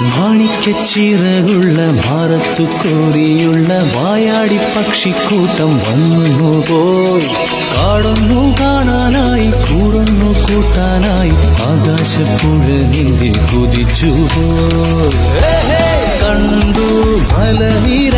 മാണിക്കച്ചിറകുള്ള ഭാരത്തുകോരിയുള്ള വായാടി പക്ഷിക്കൂട്ടം വന്നുപോയി. കാടൊന്നു കാണാനായി കൂടൊന്നു കൂട്ടാനായി ആകാശപ്പുഴ നീന്തി കുതിച്ചുപോയി. കണ്ടു മലനിര